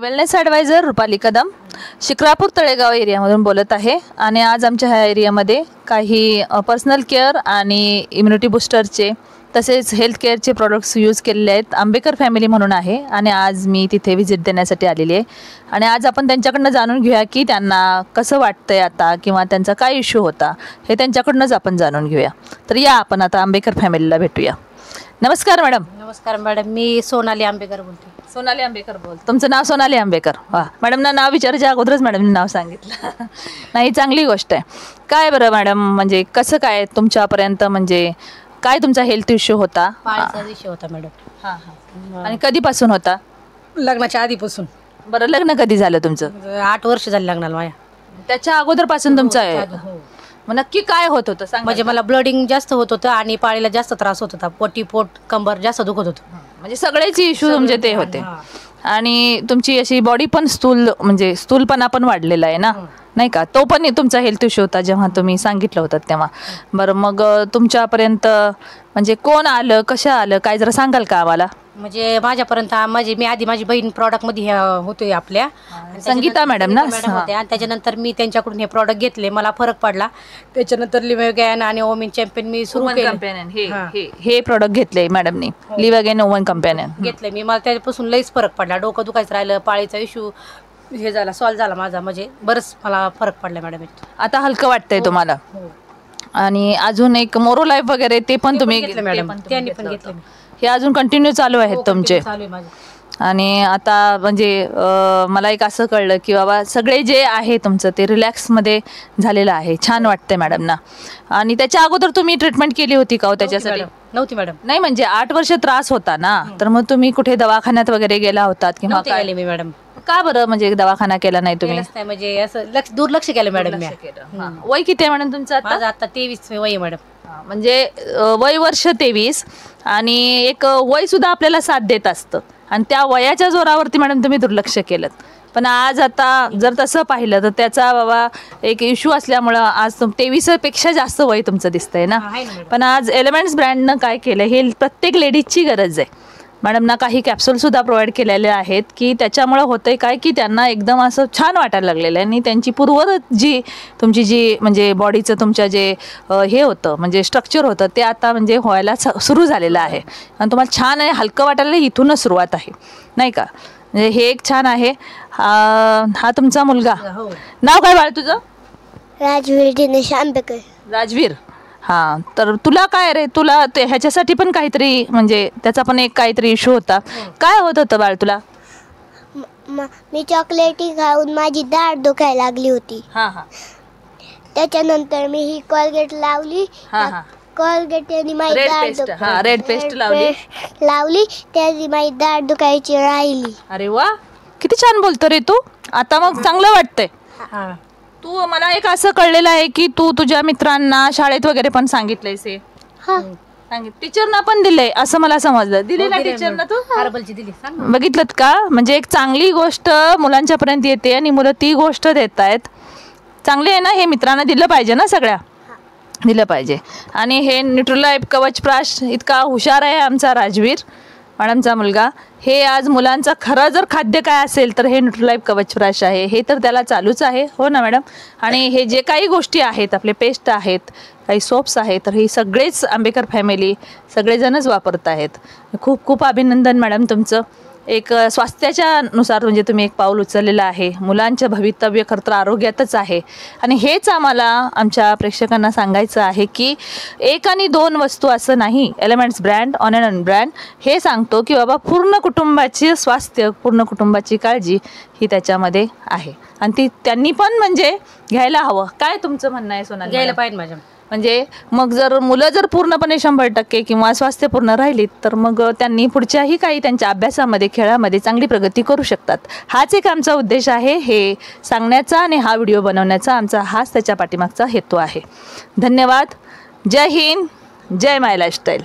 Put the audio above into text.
Wellness adviser Rupali Kadam Shikrapur Talegaon एरियामधून बोलत आहे आणि आज आमच्या ह्या एरियामध्ये काही पर्सनल केअर आणि इम्युनिटी बूस्टरचे तसेच हेल्थ केअरचे प्रोडक्ट्स यूज केलेले आहेत. आंबेकर फॅमिली म्हणून आहे आणि आज मी तिथे व्हिजिट देण्यासाठी आलेली आहे आणि आज आपण त्यांच्याकडनं जाणून घेऊया की त्यांना कसं वाटतंय आता किंवा त्यांचा काय इश्यू होता हे त्यांच्याकडनंच आपण जाणून घेऊया. तर या आपण आता आंबेकर फॅमिलीला भेटूया. नमस्कार मॅडम. नमस्कार मॅडम, मी सोनाली आंबेकर बोलते. सोनाली आंबेकर बोल. तुमचं नाव सोनाली आंबेकर. वा, मॅडमना नाव विचारायच्या अगोदरच मॅडमने नाव सांगितलं. नाही, चांगली गोष्ट आहे. काय बरं मॅडम, म्हणजे कसं काय तुमच्यापर्यंत, म्हणजे काय तुमचा हेल्थ इश्यू होता? पाळीचा इश्यू होता मॅडम. हां हां. आणि कधीपासून होता? लग्नाच्या आधीपासून. बरं, लग्न कधी झालं तुमचं? 8 वर्ष झाली लग्नाला माझ्या. त्याच्या अगोदरपासून तुमचं आहे? मग नक्की काय होत होतं सांग. म्हणजे मला ब्लडिंग जास्त होत होतं आणि पाळीला जास्त त्रास होत होता. पोट कंबर जास्त दुखत होतं. म्हणजे सगळेच इश्यू तुमचे ते होते. आणि तुमची अशी बॉडी पण म्हणजे स्थूलपणा पण वाढलेला आहे ना, नाही का? तो पण तुमचा हेल्थ इश्यू होता जेव्हा तुम्ही सांगितलं होतं तेव्हा. बरं, मग तुमच्यापर्यंत म्हणजे कोण आलं, कसं आलं, काय जरा सांगाल का आम्हाला? म्हणजे माझ्यापर्यंत माझी बहीण प्रॉडक्टमध्ये होते आपल्या संगीता मॅडम ना. आणि त्याच्यानंतर मी त्यांच्याकडून हे प्रॉडक्ट घेतले, मला फरक पडला. त्याच्यानंतर लिव्हगॅन आणि ओमिन चॅम्पियन मी सुरू केलं. हे प्रॉडक्ट घेतले मॅडमनी, लिव्हगॅन ओवन कंपॅनियन घेतले मी. मला त्याच्यापासून लईच फरक पडला. डोकं दुखायचं राहिलं, पाळीचा इश्यू हे झाला, सॉल्व झाला माझा. म्हणजे बरंच मला फरक पडला मॅडम. आता हलकं वाटतंय तुम्हाला? आणि अजून एक मोरो लाईफ वगैरे ते पण तुम्ही घेतलं मॅडम? त्यांनी पण घेतलं. हे अजून कंटिन्यू चालू आहेत तुमचे? आणि आता म्हणजे मला एक असं कळलं की बाबा सगळे जे आहे तुमचं ते रिलॅक्समध्ये झालेलं आहे. छान वाटतंय मॅडमना. आणि त्याच्या अगोदर तुम्ही ट्रीटमेंट केली होती का त्याच्यासाठी? नव्हती मॅडम. नाही, म्हणजे 8 वर्ष त्रास होता ना, तर मग तुम्ही कुठे दवाखान्यात वगैरे गेला होतात किंवा काय? मी मॅडम. का बरं म्हणजे दवाखाना केला नाही तुम्ही? म्हणजे असं दुर्लक्ष केलं मॅडम. वय किती आहे मॅडम तुमचं आता? माझं आता 23 वय आहे मॅडम. म्हणजे वय वर्ष 23 आणि एक वय सुद्धा आपल्याला साथ देत असतं आणि त्या वयाच्या जोरावरती मॅडम तुम्ही दुर्लक्ष केलं. पण आज आता जर तसं पाहिलं तर त्याचा बाबा एक इश्यू असल्यामुळं आज 23पेक्षा जास्त वय तुमचं दिसतंय ना. पण आज एलिमेंट्स ब्रँडनं काय केलं, हे प्रत्येक लेडीजची गरज आहे. मॅडमना काही कॅप्सूलसुद्धा प्रोव्हाइड केलेले आहेत की त्याच्यामुळं होतं आहे काय की त्यांना एकदम असं छान वाटायला लागलेलं आहे आणि त्यांची तुमची जी म्हणजे बॉडीचं तुमच्या जे हे होतं म्हणजे स्ट्रक्चर होतं ते आता म्हणजे व्हायला सुरू झालेलं आहे आणि तुम्हाला छान आहे, हलकं वाटायला इथूनच सुरुवात आहे, नाही का? म्हणजे हे एक छान आहे. हा तुमचा मुलगा, नाव काय बाळ तुझं? राजवीर दिनेश आंबेकर. राजवीर. हां, तर तुला काय रे, तुला ते ह्याच्यासाठी पण काहीतरी म्हणजे त्याचा पण एक काहीतरी इश्यू होता. काय होत होतं बाळ तुला? मी चॉकलेटी खाऊन माझी दाढ दुखायला लागली होती. हां हां. त्याच्यानंतर मी ही कोलगेट लावली. कोलगेट आणि माझी रेड पेस्ट लावली त्याची माझी दाढ दुखायची राहिली. अरे वा, किती छान बोलतो रे तू. आता मग चांगलं वाटतंय? तू, मला एक असं कळलेलं आहे की तू तुझ्या मित्रांना शाळेत वगैरे पण सांगितलंयस हे? टीचरना पण दिलंय असं मला समजलं. दिली ना टीचरना तू? हर्बलची दिली. बघितलं का? म्हणजे एक चांगली गोष्ट मुलांच्या पर्यंत येते आणि मुलं ती गोष्ट देत आहेत. चांगले आहे ना, हे मित्रांना दिलं पाहिजे ना, सगळ्या दिलं पाहिजे. आणि हे न्यूट्रीलाइफ कवच प्राश इतका हुशार आहे आमचा राजवीर मॅडमचा मुलगा. हे आज मुलांचं खरं जर खाद्य काय असेल तर हे न्यूट्रीलाइफ कवच प्राश आहे. हे तर त्याला चालूच आहे, हो ना मॅडम? आणि हे जे काही गोष्टी आहेत, आपले पेस्ट आहेत, काही सोप्स आहेत, तर हे सगळेच आंबेकर फॅमिली सगळेजणच वापरत आहेत. खूप खूप अभिनंदन मॅडम तुमचं. एक स्वास्थ्याच्या नुसार म्हणजे तुम्ही एक पाऊल उचललेलं आहे. मुलांचं भवितव्य खरं तर आरोग्यातच आहे आणि हेच आम्हाला आमच्या प्रेक्षकांना सांगायचं आहे की 1 आणि 2 वस्तू असं नाही. Elements brand, on and on brand हे सांगतो की बाबा पूर्ण कुटुंबाची स्वास्थ्य, पूर्ण कुटुंबाची काळजी ही त्याच्यामध्ये आहे आणि ती त्यांनी पण म्हणजे घ्यायला हवं. काय तुमचं म्हणणं आहे सोनाली? घ्यायला पाहिजे माझ्या. म्हणजे मग जर मुलं जर पूर्णपणे 100% किंवा स्वास्थ्य पूर्ण राहिलीत तर मग त्यांनी पुढच्याही काही त्यांच्या अभ्यासामध्ये, खेळामध्ये चांगली प्रगती करू शकतात. हाच एक आमचा उद्देश आहे, हे सांगण्याचा आणि हा व्हिडिओ बनवण्याचा आमचा हाच त्याच्या पाठीमागचा हेतू आहे. धन्यवाद. जय हिंद, जय माय लाईफस्टाईल.